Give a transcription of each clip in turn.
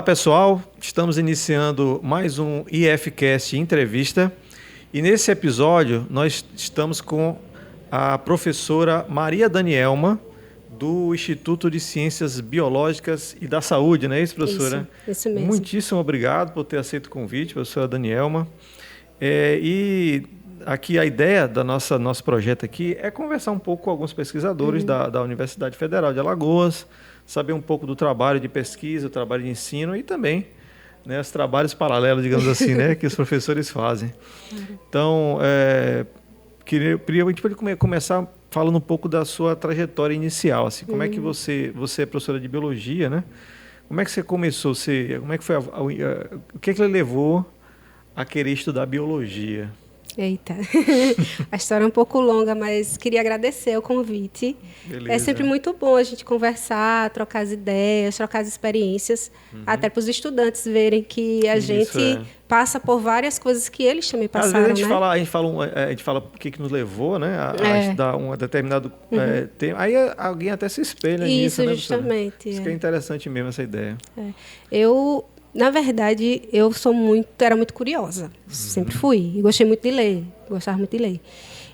pessoal, estamos iniciando mais um IFCast Entrevista e nesse episódio nós estamos com a professora Maria Danielma do Instituto de Ciências Biológicas e da Saúde, não é isso, professora? Isso mesmo. Muitíssimo obrigado por ter aceito o convite, professora Danielma. E aqui a ideia do nosso projeto aqui é conversar um pouco com alguns pesquisadores da Universidade Federal de Alagoas, saber um pouco do trabalho de pesquisa, o trabalho de ensino e também, né, os trabalhos paralelos, digamos assim, né, que os professores fazem. Então, a gente pode começar falando um pouco da sua trajetória inicial, assim, como é que você é professora de biologia, né? Como é que você começou? Como é que foi o que lhe levou a querer estudar biologia? Eita, a história é um pouco longa, mas queria agradecer o convite. Beleza. É sempre muito bom a gente conversar, trocar as ideias, trocar as experiências, até para os estudantes verem que a gente passa por várias coisas que eles também passaram. Às vezes a gente fala o que nos levou, né, a estudar um determinado tema. Aí alguém até se espelha nisso, né? Isso, justamente. Isso que é interessante mesmo, essa ideia. Na verdade, era muito curiosa. Sempre fui. E gostei muito de ler. Gostava muito de ler.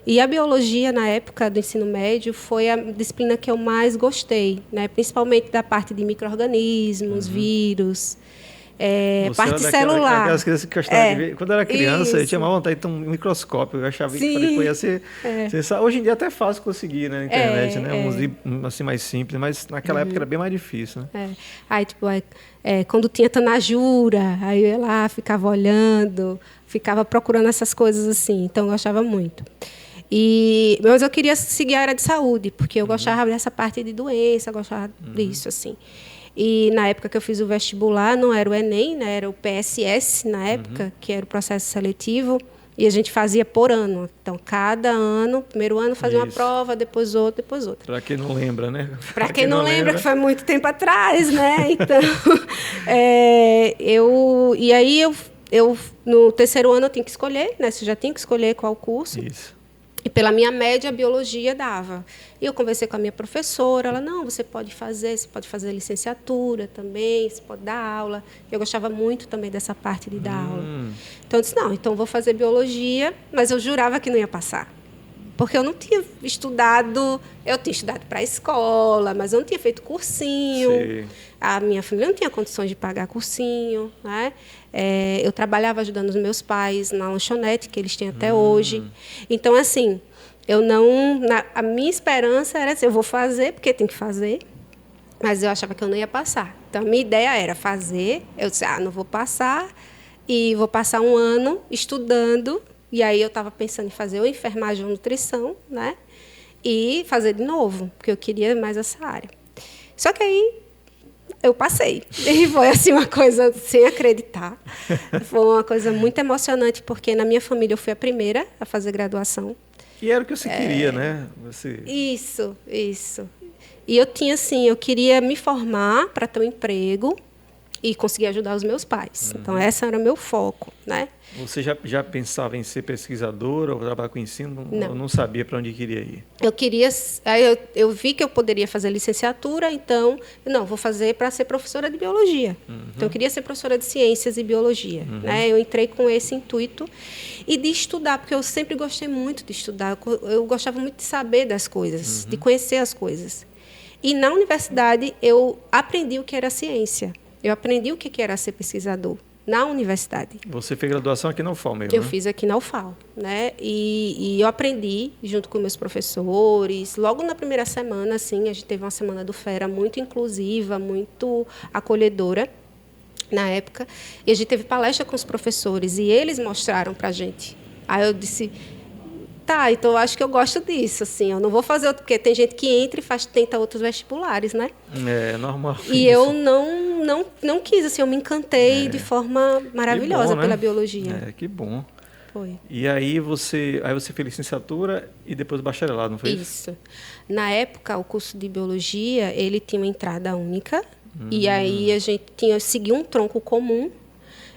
E a biologia, na época do ensino médio, foi a disciplina que eu mais gostei, né? Principalmente da parte de micro-organismos, vírus, parte celular. Aquelas crianças que gostavam de ver. Quando eu era criança, eu tinha uma vontade de ter um microscópio. Eu achava que ia ser... Hoje em dia é até fácil conseguir, né, na internet, né? Uns assim, mais simples, mas naquela época era bem mais difícil, né? Aí, quando tinha tanajura, aí eu ia lá, ficava olhando, ficava procurando essas coisas assim. Então, eu gostava muito. Mas eu queria seguir a área de saúde, porque eu gostava dessa parte de doença, gostava disso, assim. E na época que eu fiz o vestibular, não era o Enem, né, era o PSS na época, que era o processo seletivo, e a gente fazia por ano. Então, cada ano, primeiro ano fazia uma prova, depois outra, depois outra. Para quem não lembra, né? Para quem não lembra, que foi muito tempo atrás, né? Então, e aí eu no terceiro ano eu tinha que escolher, né? Você já tinha que escolher qual curso. Isso. E pela minha média, a biologia dava. E eu conversei com a minha professora, ela, não, você pode fazer licenciatura também, você pode dar aula. Eu gostava muito também dessa parte de dar aula. Então, eu disse, não, então vou fazer biologia, mas eu jurava que não ia passar. Porque eu não tinha estudado, eu tinha estudado para a escola, mas eu não tinha feito cursinho. Sim. A minha família não tinha condições de pagar cursinho, né? Eu trabalhava ajudando os meus pais na lanchonete, que eles têm até hoje. Então, assim, a minha esperança era assim, eu vou fazer, porque tem que fazer, mas eu achava que eu não ia passar. Então, a minha ideia era fazer, eu disse, não vou passar, e vou passar um ano estudando. E aí eu estava pensando em fazer ou enfermagem ou nutrição, né? E fazer de novo, porque eu queria mais essa área. Só que aí eu passei. E foi assim uma coisa sem acreditar. Foi uma coisa muito emocionante, porque na minha família eu fui a primeira a fazer graduação. E era o que você queria, né? Isso. E eu tinha assim, eu queria me formar para ter um emprego e conseguir ajudar os meus pais. Então, esse era o meu foco, né? Você já pensava em ser pesquisadora ou trabalhar com ensino? Não. Eu não sabia para onde queria ir? Eu queria... Aí eu vi que eu poderia fazer licenciatura, então... Não, vou fazer para ser professora de biologia. Então, eu queria ser professora de ciências e biologia. Né? Eu entrei com esse intuito. E de estudar, porque eu sempre gostei muito de estudar. Eu gostava muito de saber das coisas, de conhecer as coisas. E, na universidade, eu aprendi o que era ciência. Eu aprendi o que era ser pesquisador na universidade. Você fez graduação aqui na UFAL mesmo, Eu fiz aqui na UFAL, né? E eu aprendi junto com meus professores. Logo na primeira semana, assim, a gente teve uma semana do FERA muito inclusiva, muito acolhedora na época. E a gente teve palestra com os professores e eles mostraram para a gente. Aí eu disse... Tá, então eu acho que eu gosto disso, assim, eu não vou fazer outro, porque tem gente que entra e tenta outros vestibulares, né? É normal. E eu não quis, assim, eu me encantei de forma maravilhosa pela biologia. Que bom. Foi. E aí você fez licenciatura e depois bacharelado, não foi isso? Isso. Na época, o curso de biologia, ele tinha uma entrada única, e aí a gente seguia um tronco comum,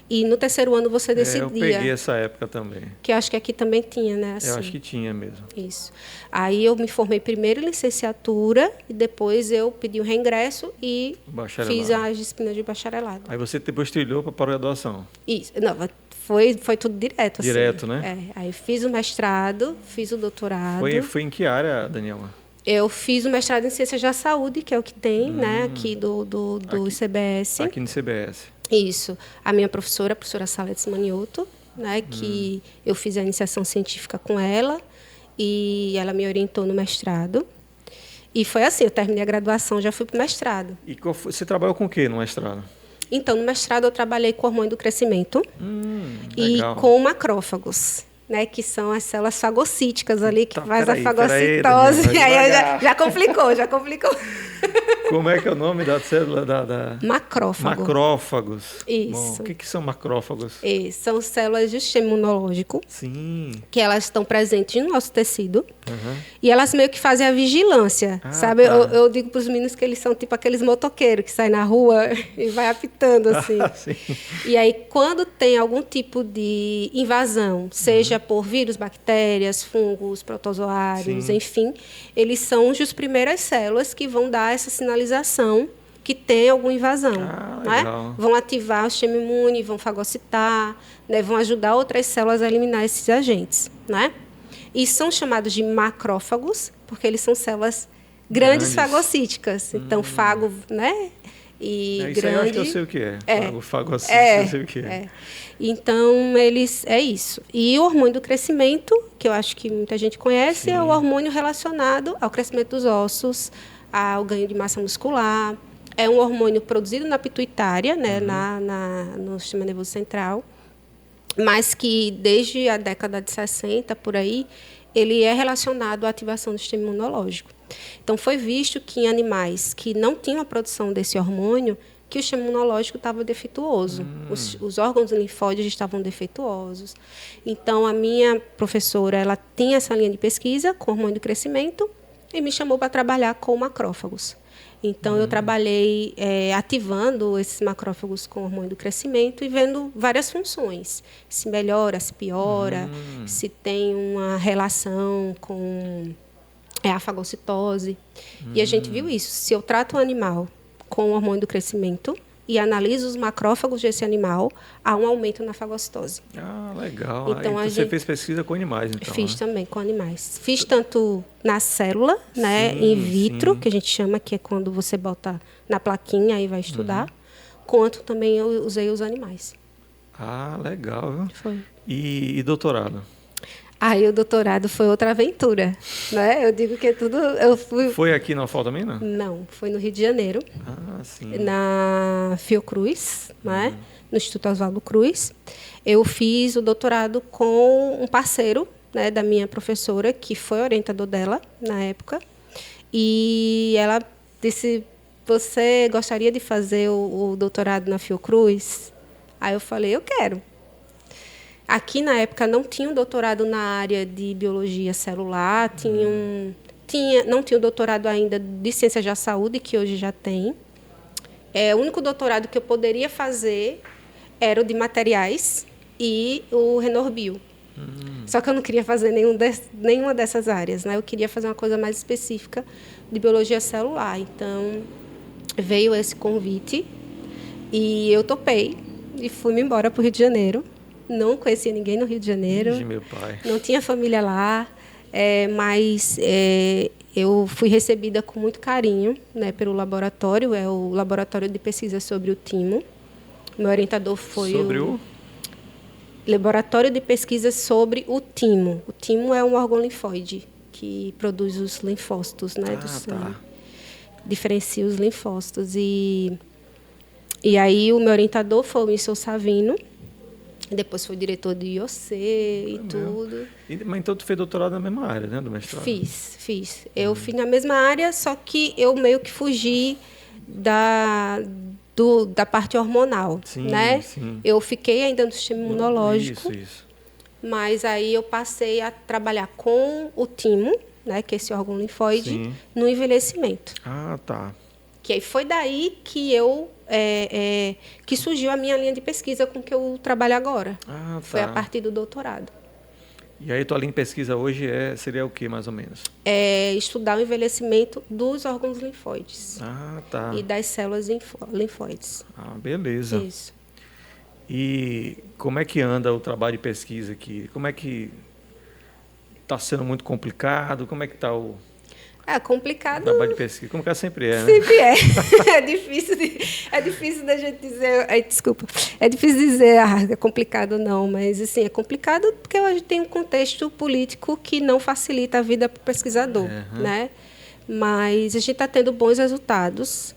E no terceiro ano você Eu decidia. peguei essa época também. Que eu acho que aqui também tinha, né? Assim. Eu acho que tinha mesmo. Isso. Aí eu me formei primeiro em licenciatura e depois eu pedi o reingresso e fiz as disciplinas de bacharelado. Aí você depois trilhou para pós-graduação. Isso. Não, foi tudo direto. Direto, assim. né? Aí fiz o mestrado, fiz o doutorado. Foi em que área, Daniela? Eu fiz o mestrado em Ciências da Saúde, que é o que tem, né? Aqui do ICBS. Aqui no CBS. Isso. A minha professora, a professora Salete Manioto, né? Que eu fiz a iniciação científica com ela e ela me orientou no mestrado. E foi assim, eu terminei a graduação, já fui para o mestrado. E você trabalhou com o que no mestrado? Então, no mestrado eu trabalhei com hormônio do crescimento e legal. com macrófagos, né, que são as células fagocíticas ali, que faz a Peraí, fagocitose. Daniela, Aí já complicou. Como é que é o nome da célula? Macrófago. Macrófagos. Isso. Bom, o que são macrófagos? São células do sistema imunológico. Sim. Que elas estão presentes no nosso tecido. E elas meio que fazem a vigilância, sabe? Tá. Eu digo para os meninos que eles são tipo aqueles motoqueiros que saem na rua e vai apitando, assim. Sim. E aí, quando tem algum tipo de invasão, seja por vírus, bactérias, fungos, protozoários, enfim, eles são as primeiras células que vão dar essa sinalização que tem alguma invasão. Né? Vão ativar o sistema imune, vão fagocitar, né? Vão ajudar outras células a eliminar esses agentes. Né? E são chamados de macrófagos, porque eles são células grandes fagocíticas. Então, fago, né? E isso grande. Aí eu acho que eu sei o que é. O fagocítico, eu sei o que é. Então, é isso. E o hormônio do crescimento, que eu acho que muita gente conhece, é o hormônio relacionado ao crescimento dos ossos, ao ganho de massa muscular. É um hormônio produzido na pituitária, né, no sistema nervoso central, mas que desde a década de 60, por aí, ele é relacionado à ativação do sistema imunológico. Então, foi visto que em animais que não tinham a produção desse hormônio, que o sistema imunológico estava defeituoso. Os órgãos linfóides estavam defeituosos. Então, a minha professora, ela tinha essa linha de pesquisa com hormônio do crescimento e me chamou para trabalhar com macrófagos. Então, eu trabalhei ativando esses macrófagos com hormônio do crescimento e vendo várias funções. Se melhora, se piora, se tem uma relação com a fagocitose. E a gente viu isso. Se eu trato um animal com o hormônio do crescimento e analiso os macrófagos desse animal, há um aumento na fagocitose. Ah, legal. Então, você fez pesquisa com animais, então? Fiz também com animais. Fiz tanto na célula, né, in vitro, que a gente chama, que é quando você bota na plaquinha e vai estudar, quanto também eu usei os animais. Ah, legal, viu? Foi. E doutorado? Aí o doutorado foi outra aventura, né? Eu digo que tudo... Foi aqui na UFAL também, não? Não, foi no Rio de Janeiro. Ah, sim. Na Fiocruz, né? No Instituto Oswaldo Cruz. Eu fiz o doutorado com um parceiro, né, da minha professora, que foi orientador dela na época. E ela disse, você gostaria de fazer o doutorado na Fiocruz? Aí eu falei, eu quero. Aqui, na época, não tinha um doutorado na área de biologia celular, não tinha o doutorado ainda de ciências da saúde, que hoje já tem. O único doutorado que eu poderia fazer era o de materiais e o Renorbio. Só que eu não queria fazer nenhuma dessas áreas, né? Eu queria fazer uma coisa mais específica de biologia celular. Então, veio esse convite e eu topei e fui-me embora para o Rio de Janeiro. Não conhecia ninguém no Rio de Janeiro. Meu pai. Não tinha família lá, mas eu fui recebida com muito carinho, né, pelo laboratório. É o Laboratório de Pesquisa sobre o Timo. Meu orientador foi sobre o Laboratório de Pesquisa sobre o Timo. O Timo é um órgão linfóide que produz os linfócitos, né, do sangue. Tá. Diferencia os linfócitos. E aí o meu orientador foi o Wilson Savino. Depois foi diretor do IOC e tudo. Mas então tu fez doutorado na mesma área, né, do mestrado? Fiz. Eu fiz na mesma área, só que eu meio que fugi da parte hormonal, né? Sim. Eu fiquei ainda no sistema imunológico. Isso. Mas aí eu passei a trabalhar com o timo, né, que é esse órgão linfóide, no envelhecimento. Ah, tá. Que aí foi daí que que surgiu a minha linha de pesquisa com que eu trabalho agora. Ah, tá. Foi a partir do doutorado. E aí tua linha de pesquisa hoje seria o que, mais ou menos? É estudar o envelhecimento dos órgãos linfóides. Ah, tá. E das células linfóides. Ah, beleza. Isso. E como é que anda o trabalho de pesquisa aqui? Como é que está sendo muito complicado? Como é que está o Complicado. trabalho de pesquisa? Como que sempre é, né? Sempre é. É difícil da gente dizer. Desculpa. É difícil dizer, é complicado não, mas assim, é complicado porque a gente tem um contexto político que não facilita a vida para o pesquisador, né? Mas a gente está tendo bons resultados.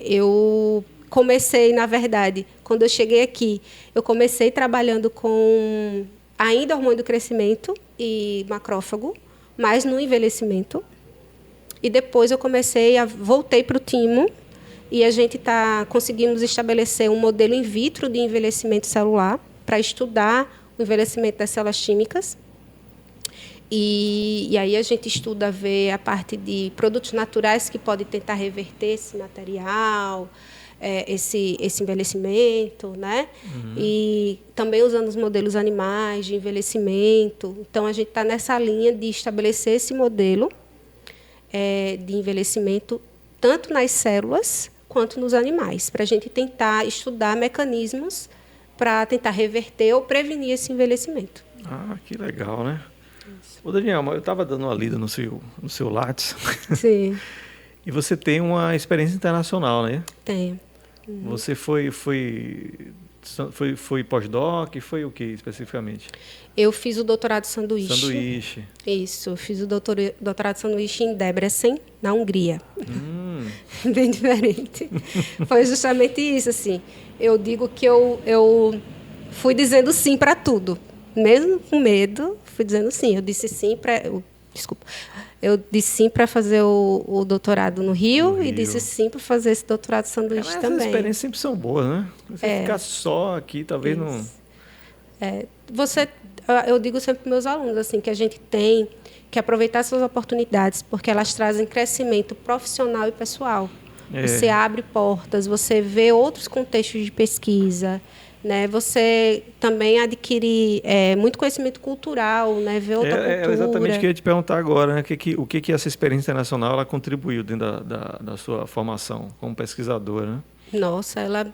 Eu comecei, na verdade, quando eu cheguei aqui, eu comecei trabalhando com ainda hormônio do crescimento e macrófago, mas no envelhecimento. E depois eu voltei para o Timo e a gente conseguimos estabelecer um modelo in vitro de envelhecimento celular para estudar o envelhecimento das células tímicas. E aí a gente estuda ver a parte de produtos naturais que podem tentar reverter esse material, esse envelhecimento, né? E também usando os modelos animais de envelhecimento. Então, a gente está nessa linha de estabelecer esse modelo de envelhecimento tanto nas células quanto nos animais, para a gente tentar estudar mecanismos para tentar reverter ou prevenir esse envelhecimento. Ah, que legal, né? Ô, Daniel, eu estava dando uma lida no seu Lattes. Sim. E você tem uma experiência internacional, né? Tenho. Você foi pós-doc? Foi o que especificamente? Eu fiz o doutorado sanduíche. Sanduíche. Isso, eu fiz o doutorado sanduíche em Debrecen, na Hungria. Bem diferente. Foi justamente isso, assim. Eu digo que eu fui dizendo sim para tudo. Mesmo com medo, fui dizendo sim. Eu disse sim para... Desculpa. Eu disse sim para fazer o doutorado no Rio e disse sim para fazer esse doutorado sanduíche também. As experiências sempre são boas, né? Você ficar só aqui, talvez não... Eu digo sempre para meus alunos assim, que a gente tem que aproveitar essas oportunidades, porque elas trazem crescimento profissional e pessoal. Você abre portas, você vê outros contextos de pesquisa, né? Você também adquire muito conhecimento cultural, né? Ver outra cultura. É exatamente o que eu ia te perguntar agora, né? O que essa experiência internacional ela contribuiu dentro da sua formação como pesquisadora, né? Nossa, ela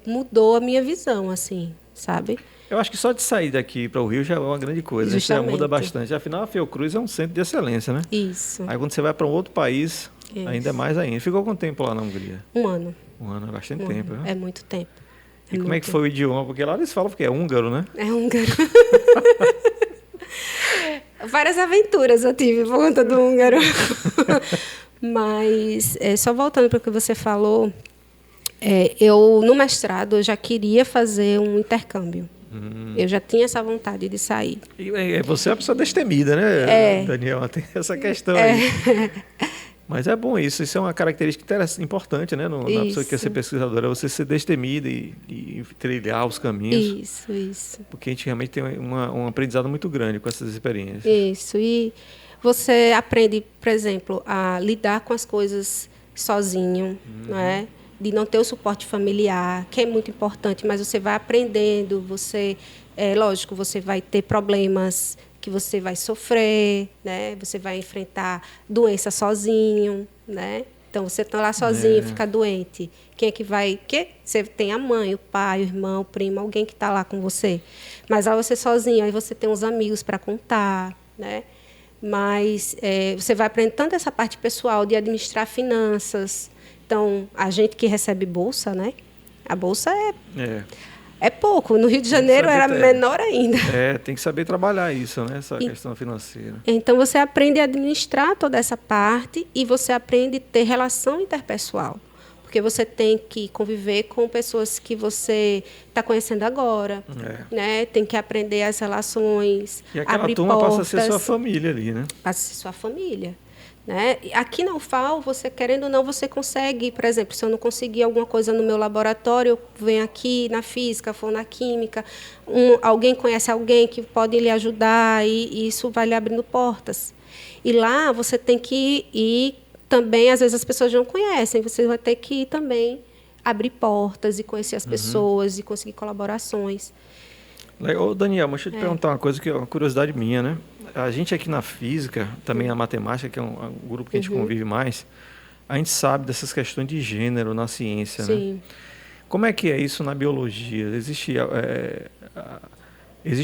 mudou a minha visão, assim, sabe? Eu acho que só de sair daqui para o Rio já é uma grande coisa. Justamente. Já muda bastante. Afinal, a Fiocruz é um centro de excelência, né? Isso. Aí quando você vai para um outro país, ainda é mais ainda. Ficou quanto tempo lá na Hungria? 1 ano. 1 ano, é bastante tempo, né? É muito tempo. E como é que foi o idioma? Porque lá eles falam que é húngaro, né? É húngaro. Várias aventuras eu tive por conta do húngaro. Mas, só voltando para o que você falou, eu, no mestrado, eu já queria fazer um intercâmbio. Eu já tinha essa vontade de sair. E você é uma pessoa destemida, né, Daniel? Tem essa questão aí. Mas é bom isso. Isso é uma característica importante, né? Na pessoa que quer ser pesquisadora, você ser destemida e trilhar os caminhos. Isso. Porque a gente realmente tem um aprendizado muito grande com essas experiências. Isso. E você aprende, por exemplo, a lidar com as coisas sozinho, não é? De não ter o suporte familiar, que é muito importante, mas você vai aprendendo, lógico, você vai ter problemas que você vai sofrer, né? Você vai enfrentar doença sozinho, né? Então, você está lá sozinho, fica doente. Quem é que vai... Você tem a mãe, o pai, o irmão, o primo, alguém que está lá com você. Mas aí você sozinho, aí você tem os amigos para contar, né? Mas você vai aprender tanto essa parte pessoal de administrar finanças. Então, a gente que recebe bolsa, né? A bolsa é pouco. No Rio de Janeiro era menor ainda. Tem que saber trabalhar isso, né? Essa questão financeira. Então, você aprende a administrar toda essa parte e você aprende a ter relação interpessoal. Porque você tem que conviver com pessoas que você está conhecendo agora. Né? Tem que aprender as relações, e aquela abrir turma portas. Passa a ser sua família ali, né? Passa a ser sua família. Né? Aqui na UFAL, você querendo ou não, você consegue, por exemplo, se eu não conseguir alguma coisa no meu laboratório, eu venho aqui na física, ou na química, alguém conhece alguém que pode lhe ajudar e isso vai lhe abrindo portas. E lá você tem que ir também, às vezes, as pessoas não conhecem. Você vai ter que também abrir portas e conhecer as pessoas e conseguir colaborações. Ô, Daniel, deixa eu te perguntar uma coisa que é uma curiosidade minha, né? A gente aqui na física, também na matemática, que é um grupo que a gente convive mais, a gente sabe dessas questões de gênero na ciência, né? Sim. Como é que é isso na biologia? Existe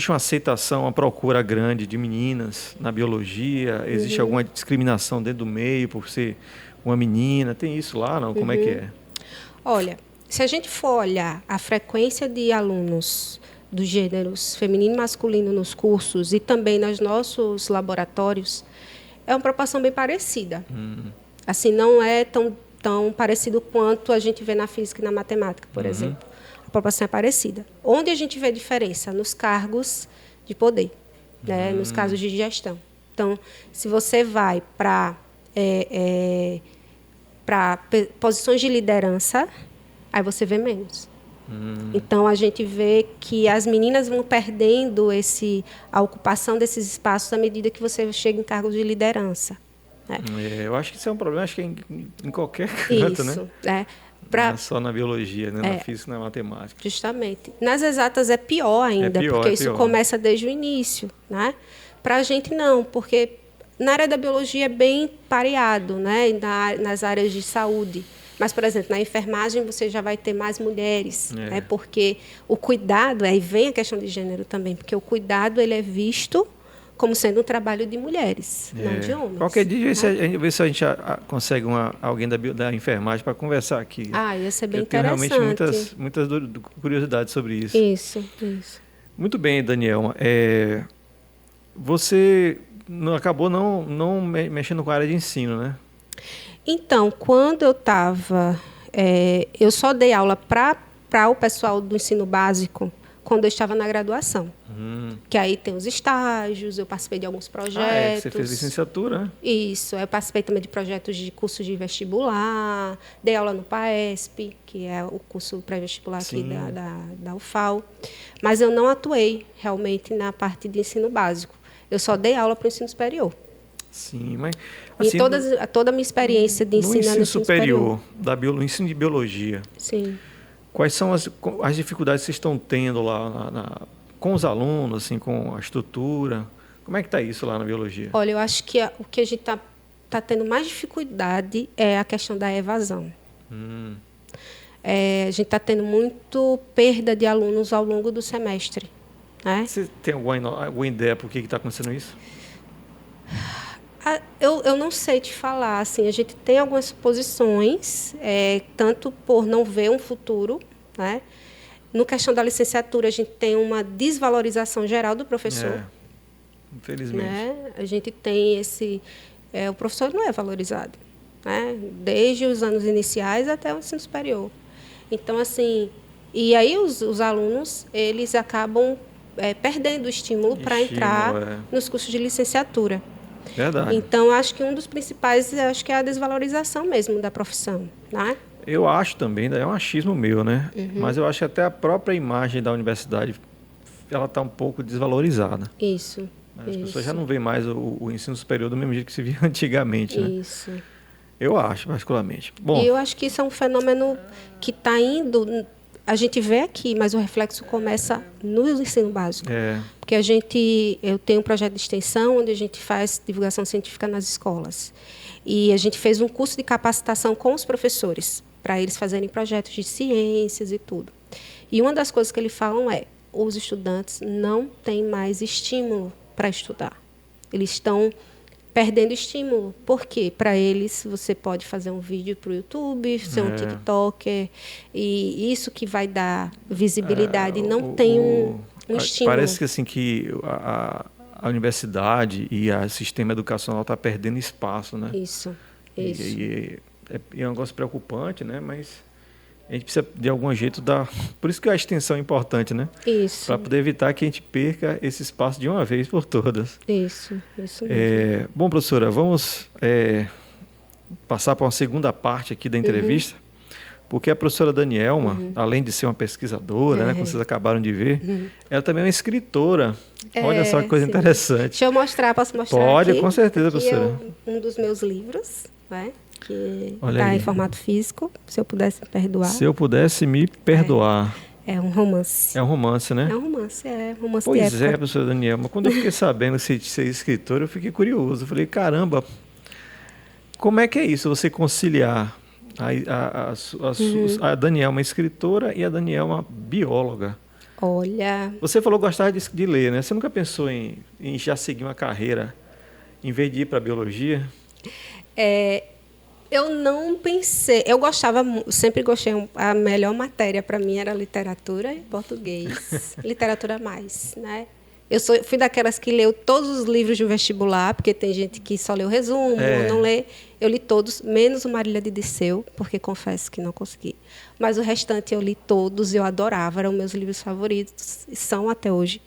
uma aceitação, uma procura grande de meninas na biologia? Existe alguma discriminação dentro do meio por ser uma menina? Tem isso lá, não? Como é que é? Olha, se a gente for olhar a frequência de alunos dos gêneros feminino e masculino nos cursos e também nos nossos laboratórios, é uma proporção bem parecida. Assim, não é tão parecido quanto a gente vê na física e na matemática, por exemplo. A proporção é parecida. Onde a gente vê diferença? Nos cargos de poder, né? Nos cargos de gestão. Então, se você vai para posições de liderança, aí você vê menos. Então, a gente vê que as meninas vão perdendo a ocupação desses espaços à medida que você chega em cargos de liderança. Eu acho que isso é um problema, acho que em qualquer canto, isso, né? Não é só na biologia, né? Na física e na matemática. Justamente. Nas exatas é pior ainda, porque isso começa desde o início, né? Para a gente não, porque na área da biologia é bem pareado, né? Nas áreas de saúde. Mas, por exemplo, na enfermagem você já vai ter mais mulheres, né? Porque o cuidado, aí vem a questão de gênero também, porque o cuidado ele é visto como sendo um trabalho de mulheres, não de homens. Qualquer dia, ver se a gente consegue alguém da enfermagem para conversar aqui. Ia ser bem interessante. Eu tenho realmente muitas curiosidades sobre isso. Isso. Muito bem, Daniel. Você acabou não mexendo com a área de ensino, né? Então, quando eu estava... eu só dei aula para o pessoal do ensino básico quando eu estava na graduação. Que aí tem os estágios, eu participei de alguns projetos. Você fez licenciatura, né? Isso, eu participei também de projetos de cursos de vestibular, dei aula no PAESP, que é o curso pré-vestibular aqui da UFAL. Mas eu não atuei realmente na parte de ensino básico. Eu só dei aula para o ensino superior. Sim, mas... Assim, toda a minha experiência de ensino no ensino superior, no ensino de biologia, sim. Quais são as dificuldades que vocês estão tendo lá com os alunos, assim, com a estrutura? Como é que está isso lá na biologia? Olha, eu acho que o que a gente está tendo mais dificuldade é a questão da evasão. A gente está tendo muito perda de alunos ao longo do semestre. Né? Você tem alguma ideia por que está acontecendo isso? Eu não sei te falar. Assim, a gente tem algumas suposições, tanto por não ver um futuro, né? No questão da licenciatura, a gente tem uma desvalorização geral do professor. Infelizmente. Né? A gente tem o professor não é valorizado, né? Desde os anos iniciais até o ensino superior. Então, assim, e aí os alunos, eles acabam perdendo o estímulo para entrar nos cursos de licenciatura. Verdade. Então, acho que um dos principais é a desvalorização mesmo da profissão, né? Eu acho também, é um achismo meu, né? Mas eu acho que até a própria imagem da universidade ela está um pouco desvalorizada. Isso. As pessoas já não veem mais o ensino superior do mesmo jeito que se via antigamente, né? Isso. Eu acho, particularmente. Bom, e eu acho que isso é um fenômeno que está indo... A gente vê aqui, mas o reflexo começa no ensino básico. Porque eu tenho um projeto de extensão onde a gente faz divulgação científica nas escolas. E a gente fez um curso de capacitação com os professores, para eles fazerem projetos de ciências e tudo. E uma das coisas que eles falam os estudantes não têm mais estímulo para estudar. Eles estão perdendo estímulo. Por quê? Para eles, você pode fazer um vídeo para o YouTube, ser um TikToker, e isso que vai dar visibilidade. Não tem um estímulo. Parece que, assim, que a universidade e o sistema educacional está perdendo espaço, né? Isso. E é um negócio preocupante, né? Mas a gente precisa, de algum jeito, dar... Por isso que a extensão é importante, né? Isso. Para poder evitar que a gente perca esse espaço de uma vez por todas. Isso mesmo. Bom, professora, vamos passar para uma segunda parte aqui da entrevista, porque a professora Danielma, além de ser uma pesquisadora, né, como vocês acabaram de ver, ela também é uma escritora. Olha só que coisa interessante. Deixa eu mostrar, posso mostrar Pode, aqui? com certeza, aqui professora. é um dos meus livros, né? que Olha está aí. em formato físico, Se Eu Pudesse Me Perdoar. Se Eu Pudesse Me Perdoar. É um romance. É um romance, né? É um romance de Pois é, época. professor Daniel, mas quando eu fiquei sabendo que você ser escritor, eu fiquei curioso. Eu falei, caramba, como é que é isso? Você conciliar a Daniel, uma escritora, e a Daniel, uma bióloga. Olha, Você falou que gostava de ler, né? Você nunca pensou em já seguir uma carreira, em vez de ir para a biologia? eu não pensei. Eu gostava, sempre gostei. A melhor matéria para mim era literatura e português. Literatura mais, né? Fui daquelas que leu todos os livros de vestibular, porque tem gente que só lê o resumo, não lê. Eu li todos, menos o Marília de Dirceu, porque confesso que não consegui. Mas o restante eu li todos, eu adorava, eram meus livros favoritos, e são até hoje.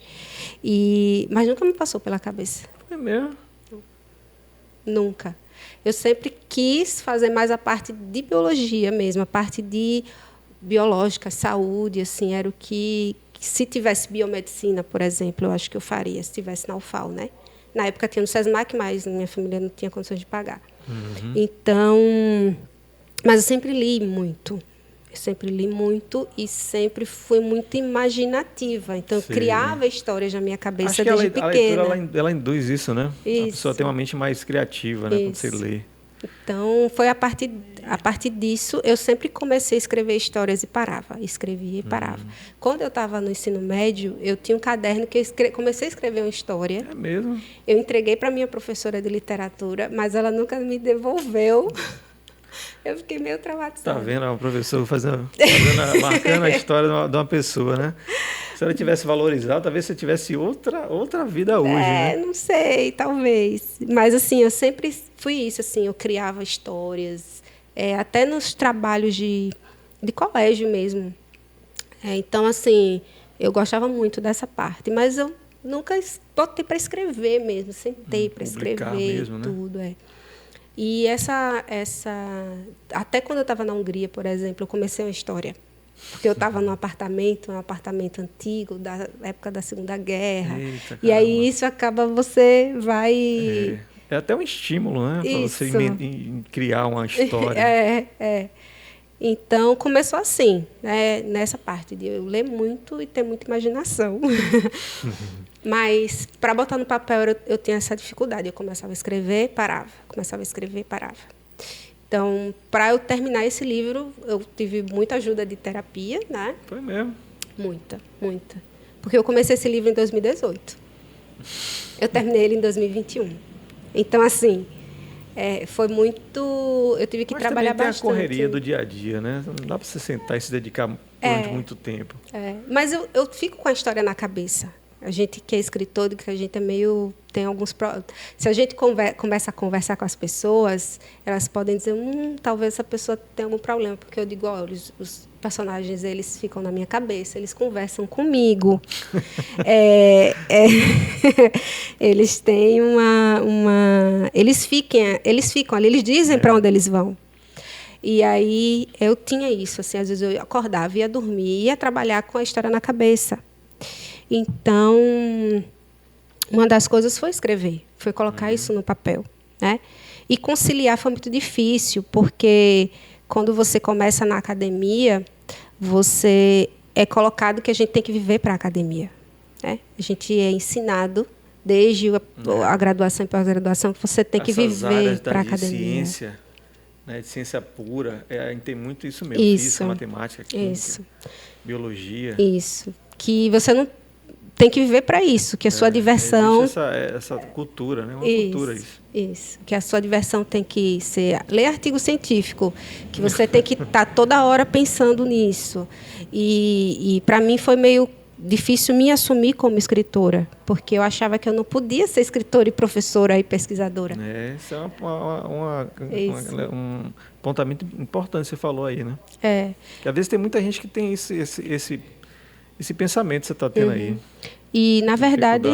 Mas nunca me passou pela cabeça. É mesmo? Nunca. Eu sempre quis fazer mais a parte de biologia mesmo, a parte de biológica, saúde, assim, era o que se tivesse biomedicina, por exemplo, eu acho que eu faria, se tivesse na UFAL, né? Na época tinha no SESMAC, mas minha família não tinha condições de pagar. Então, mas eu sempre li muito. Eu sempre li muito e sempre fui muito imaginativa. Então, eu criava histórias na minha cabeça Acho que desde a pequena. leitura, ela induz isso, né? A pessoa Isso. tem uma mente mais criativa, né? Quando você Isso. lê. Então, foi a partir disso, eu sempre comecei a escrever histórias e parava. Escrevia e parava. Quando eu estava no ensino médio, eu tinha um caderno que eu comecei a escrever uma história. É mesmo? Eu entreguei para minha professora de literatura, mas ela nunca me devolveu. Eu fiquei meio traumatizada. Tá vendo? O professor marcando a história de uma pessoa, né? Se ela tivesse valorizado, talvez você tivesse outra vida hoje, né? Não sei, talvez. Mas, assim, eu sempre fui isso, assim, eu criava histórias, até nos trabalhos de colégio mesmo. Então, assim, eu gostava muito dessa parte, mas eu nunca botei para escrever mesmo, sentei para escrever mesmo, né? tudo, E até quando eu estava na Hungria, por exemplo, eu comecei uma história. Porque eu estava num apartamento antigo, da época da Segunda Guerra. Eita, e aí isso acaba, você vai... É até um estímulo, né? Para você criar uma história. Então, começou assim, né? Nessa parte de eu ler muito e ter muita imaginação. Mas, para botar no papel, eu tinha essa dificuldade. Eu começava a escrever, parava. Começava a escrever, parava. Então, para eu terminar esse livro, eu tive muita ajuda de terapia, né? Foi mesmo? Muita, muita. Porque eu comecei esse livro em 2018. Eu terminei ele em 2021. Então, assim, foi muito... Eu tive que trabalhar bastante. Mas também tem a correria do dia a dia, né? Não dá para você sentar e se dedicar durante muito tempo. Mas eu fico com a história na cabeça. A gente que é escritor, que a gente é meio... Tem alguns... Se a gente começa a conversar com as pessoas, elas podem dizer, talvez essa pessoa tenha algum problema. Porque eu digo, os personagens, eles ficam na minha cabeça, eles conversam comigo. Eles têm eles ficam ali, eles dizem para onde eles vão. E aí eu tinha isso, assim, às vezes eu acordava, ia dormir, ia trabalhar com a história na cabeça. Então, uma das coisas foi escrever, foi colocar isso no papel, né? E conciliar foi muito difícil, porque quando você começa na academia, você é colocado que a gente tem que viver para a academia, né? A gente é ensinado desde a graduação e pós-graduação que você tem que viver para a academia. Ciência, né, de ciência pura, tem muito isso mesmo, física, matemática, química, biologia. Isso, que você não tem que viver para isso, que a sua diversão... Essa cultura, né? Uma cultura isso. Isso, que a sua diversão tem que ser... Ler artigo científico, que você tem que estar toda hora pensando nisso. E para mim foi meio difícil me assumir como escritora, porque eu achava que eu não podia ser escritora e professora e pesquisadora. Isso é um apontamento importante que você falou aí, né? Que às vezes tem muita gente que tem esse pensamento que você está tendo aí. E, na verdade,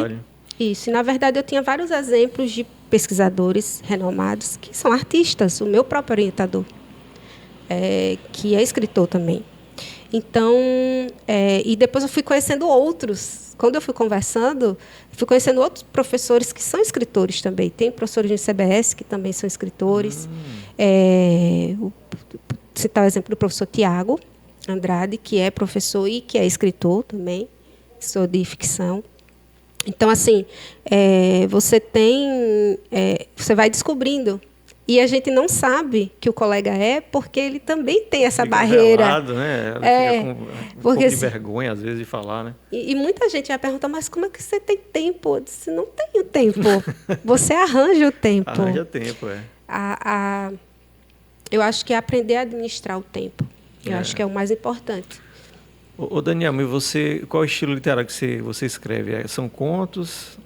eu tinha vários exemplos de pesquisadores renomados que são artistas. O meu próprio orientador, que é escritor também. Então, e depois eu fui conhecendo outros. Quando eu fui conversando, fui conhecendo outros professores que são escritores também. Tem professores de CBS que também são escritores. Citar o exemplo do professor Tiago Andrade, que é professor e que é escritor também, sou de ficção. Então, assim, você vai descobrindo. E a gente não sabe que o colega porque ele também tem essa fica barreira. Velado, né? Fica com pouco de vergonha, às vezes, de falar, né? E muita gente vai perguntar, mas como é que você tem tempo? Eu disse, não tenho tempo. Você arranja o tempo. Arranja tempo, Eu acho que é aprender a administrar o tempo. Eu acho que é o mais importante. Ô Daniel, mas qual é o estilo literário que você escreve? São contos,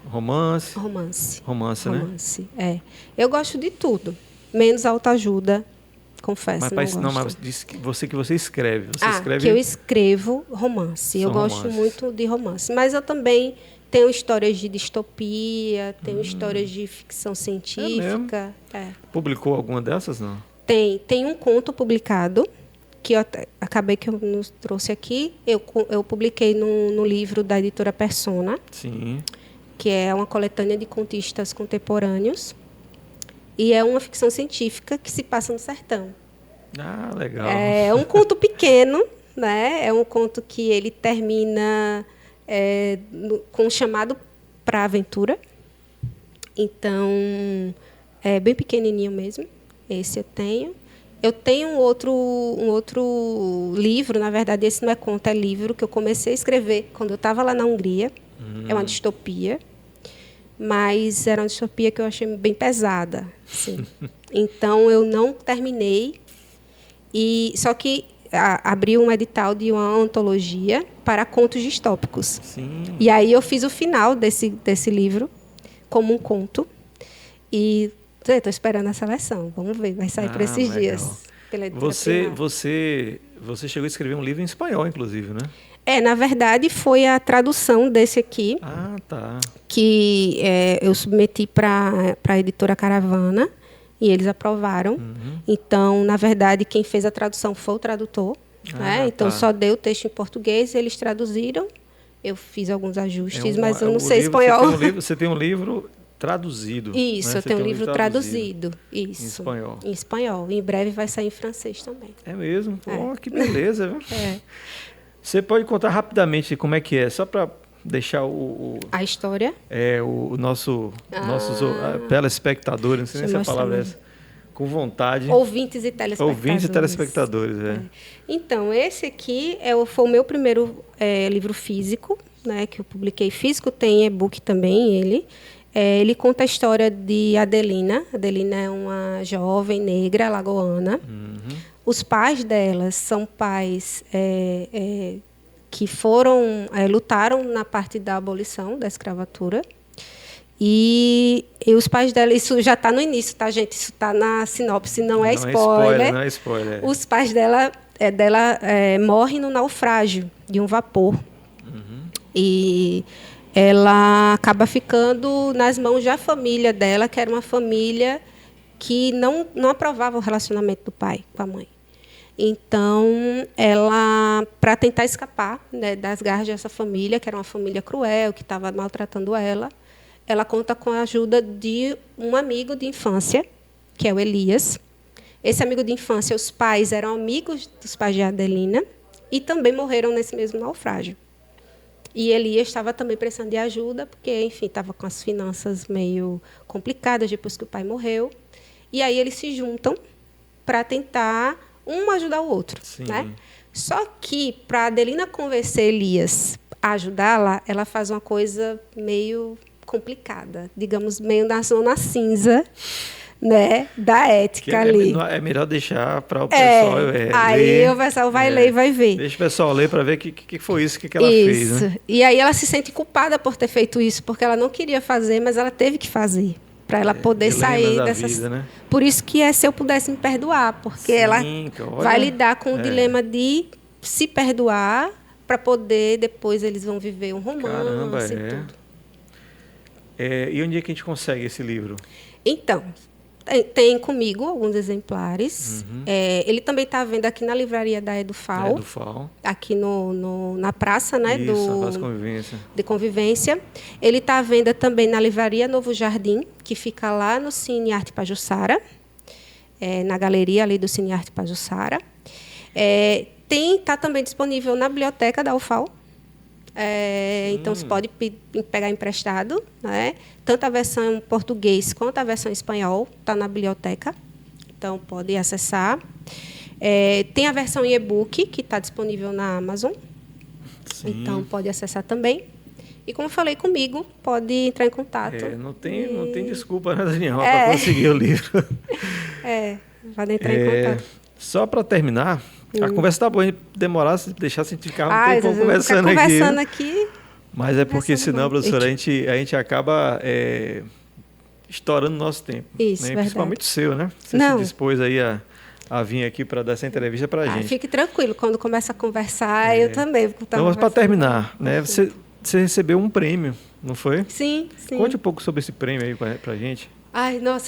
romance? Romance, né? Romance, Eu gosto de tudo, menos autoajuda, confesso. Mas diz que você escreve. Que eu escrevo romance. Eu gosto muito de romance. Mas eu também tenho histórias de distopia, tenho histórias de ficção científica. Publicou alguma dessas, não? Tem um conto publicado, que acabei que eu nos trouxe aqui. Eu publiquei no livro da editora Persona. Sim. Que é uma coletânea de contistas contemporâneos. E é uma ficção científica que se passa no sertão. Ah, legal. É um conto pequeno, né? É um conto que ele termina com um chamado para a aventura. Então, é bem pequenininho mesmo. Esse eu tenho. Eu tenho um outro livro, na verdade, esse não é conto, é livro, que eu comecei a escrever quando eu estava lá na Hungria. É uma distopia. Mas era uma distopia que eu achei bem pesada. Assim. Então, eu não terminei. Só que abri um edital de uma antologia para contos distópicos. Sim. E aí eu fiz o final desse livro como um conto. E estou esperando a seleção. Vamos ver, vai sair por esses dias. Pela você chegou a escrever um livro em espanhol, inclusive, né? Na verdade, foi a tradução desse aqui. Ah, tá. Que eu submeti para a editora Caravana e eles aprovaram. Então, na verdade, quem fez a tradução foi o tradutor. Né? Então, só deu o texto em português, eles traduziram. Eu fiz alguns ajustes, mas eu não sei espanhol. Você tem um livro traduzido. Isso, né? eu tenho um livro traduzido. Isso. Em espanhol. Em espanhol. Em breve vai sair em francês também. É mesmo? Pô, que beleza, viu? Você pode contar rapidamente como é que é, só para deixar a história? Nossos telespectadores, não sei nem se a palavra é essa, com vontade. Ouvintes e telespectadores. Então, esse aqui foi o meu primeiro livro físico, né, que eu publiquei físico, tem e-book também, ele. Ele conta a história de Adelina. Adelina é uma jovem negra alagoana. Os pais delas são pais que lutaram na parte da abolição da escravatura. E os pais dela, isso já está no início, tá, gente? Isso está na sinopse, não é spoiler. Não é spoiler. Os pais dela morrem no naufrágio de um vapor. E ela acaba ficando nas mãos da família dela, que era uma família que não aprovava o relacionamento do pai com a mãe. Então, ela, para tentar escapar, né, das garras dessa família, que era uma família cruel, que estava maltratando ela conta com a ajuda de um amigo de infância, que é o Elias. Esse amigo de infância, os pais eram amigos dos pais de Adelina e também morreram nesse mesmo naufrágio. E Elias estava também precisando de ajuda, porque, enfim, estava com as finanças meio complicadas depois que o pai morreu. E aí eles se juntam para tentar um ajudar o outro. Né? Só que, para Adelina convencer Elias a ajudá-la, ela faz uma coisa meio complicada, digamos, meio na zona cinza, né, da ética ali. É melhor deixar para o pessoal aí ler. O pessoal vai ler e vai ver. Deixa o pessoal ler para ver o que foi isso que ela fez. Né? E aí ela se sente culpada por ter feito isso, porque ela não queria fazer, mas ela teve que fazer, para ela poder sair dessas... Vida, né? Por isso que Se Eu Pudesse Me Perdoar, porque ela vai lidar com o dilema de se perdoar para poder, depois eles vão viver um romance e tudo. E onde é que a gente consegue esse livro? Então, Tem comigo alguns exemplares. Ele também está à venda aqui na livraria da Edufal. Aqui na praça, né? Isso, Praça Convivência. De Convivência. Ele está à venda também na livraria Novo Jardim, que fica lá no Cine Arte Pajuçara, na galeria ali do Cine Arte Pajuçara. Está também disponível na biblioteca da UFAL. Então, você pode pegar emprestado, né? Tanto a versão em português quanto a versão em espanhol está na biblioteca. Então, pode acessar. Tem a versão em e-book, que está disponível na Amazon. Sim. Então, pode acessar também. E, como eu falei comigo, pode entrar em contato. Não tem desculpa, né, Daniel, para conseguir o livro. Pode entrar em contato. Só para terminar, a conversa está boa, demorar, se deixar, a gente ficar um tempo conversando aqui. Mas é porque senão, professora, a gente acaba estourando o nosso tempo. Isso, né? Principalmente o seu, né? Você se dispôs aí a vir aqui para dar essa entrevista para a gente. Fique tranquilo, quando começa a conversar, eu também. Então, mas para terminar, né? Você recebeu um prêmio, não foi? Sim. Conte um pouco sobre esse prêmio aí para a gente.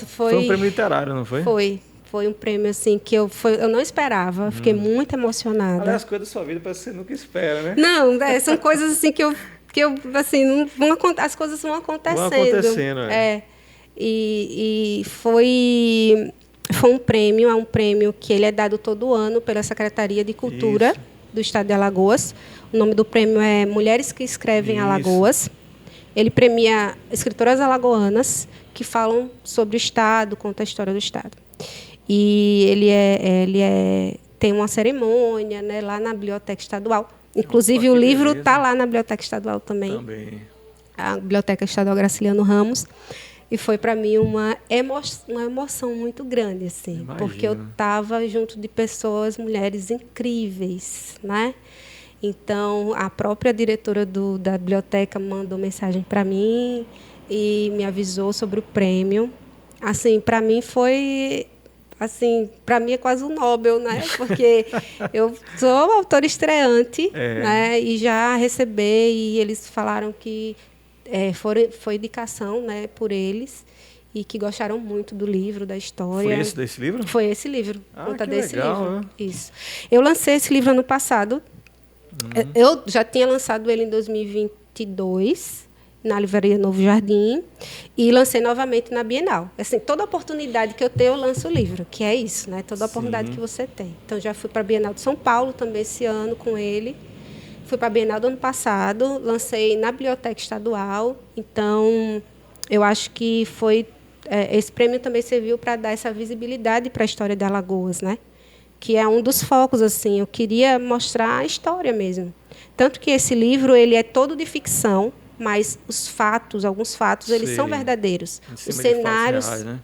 Foi um prêmio literário, não foi? Foi um prêmio assim que eu não esperava, fiquei muito emocionada. Aliás, as coisas da sua vida parece que você nunca espera, né? Não, são coisas assim que eu assim, não vão, as coisas vão acontecendo. Vão acontecendo, E foi um prêmio que ele é dado todo ano pela Secretaria de Cultura do Estado de Alagoas. O nome do prêmio é Mulheres que Escrevem Alagoas. Ele premia escritoras alagoanas que falam sobre o Estado, conta a história do Estado. E ele tem uma cerimônia, né, lá na Biblioteca Estadual. Inclusive, o livro está lá na Biblioteca Estadual também. A Biblioteca Estadual Graciliano Ramos. E foi, para mim, uma emoção muito grande, assim, porque eu estava junto de pessoas, mulheres incríveis, né? Então, a própria diretora da biblioteca mandou mensagem para mim e me avisou sobre o prêmio. Assim, para mim foi... Assim, para mim é quase um Nobel, né? Porque eu sou autora estreante, né? E já recebi, e eles falaram que foi indicação, né, por eles, e que gostaram muito do livro, da história. Foi desse livro? Foi esse livro. Conta desse legal, livro. Isso. Eu lancei esse livro ano passado. Eu já tinha lançado ele em 2022. Na livraria Novo Jardim, e lancei novamente na Bienal. Assim, toda oportunidade que eu tenho, eu lanço o livro, que é isso, né? Toda oportunidade que você tem. Então, já fui para a Bienal de São Paulo também esse ano com ele. Fui para a Bienal do ano passado, lancei na Biblioteca Estadual. Então, eu acho que esse prêmio também serviu para dar essa visibilidade para a história de Alagoas, né? Que é um dos focos, assim. Eu queria mostrar a história mesmo. Tanto que esse livro ele é todo de ficção, mas alguns fatos, eles são verdadeiros. Os cenários, reais, né?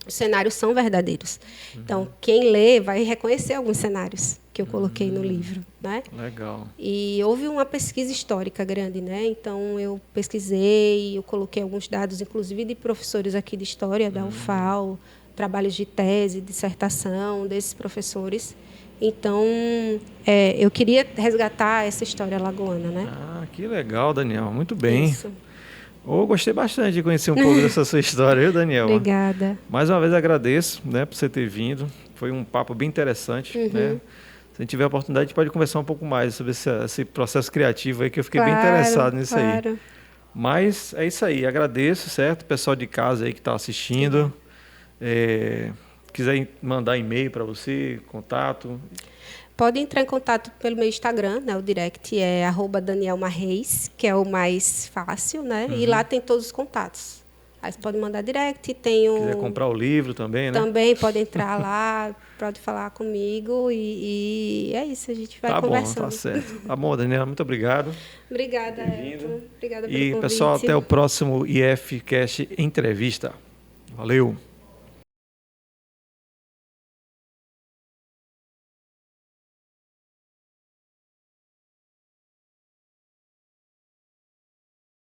Os cenários são verdadeiros. Então, quem lê vai reconhecer alguns cenários que eu coloquei no livro, né? Legal. E houve uma pesquisa histórica grande, né? Então, eu pesquisei, eu coloquei alguns dados, inclusive de professores aqui de história da UFAL, trabalhos de tese, dissertação desses professores. Então, eu queria resgatar essa história alagoana, né? Que legal, Daniel. Muito bem. Isso. Gostei bastante de conhecer um pouco dessa sua história, viu, Daniel? Obrigada. Mais uma vez agradeço, né, por você ter vindo. Foi um papo bem interessante, né? Se a gente tiver a oportunidade, a gente pode conversar um pouco mais sobre esse processo criativo aí, que eu fiquei bem interessado nisso aí. Mas é isso aí. Agradeço, certo? Pessoal de casa aí que está assistindo. Quiser mandar e-mail para você, contato... Pode entrar em contato pelo meu Instagram, né? O direct é @danielmareis, que é o mais fácil, né? E lá tem todos os contatos. Aí você pode mandar direct, Quiser comprar o livro também, né? Também pode entrar lá, pode falar comigo e é isso, a gente vai conversando. Tá bom, tá certo. Tá bom, Daniela, muito obrigado. Obrigada, Elton. Obrigada pelo convite. E, pessoal, até o próximo IFCast Entrevista. Valeu!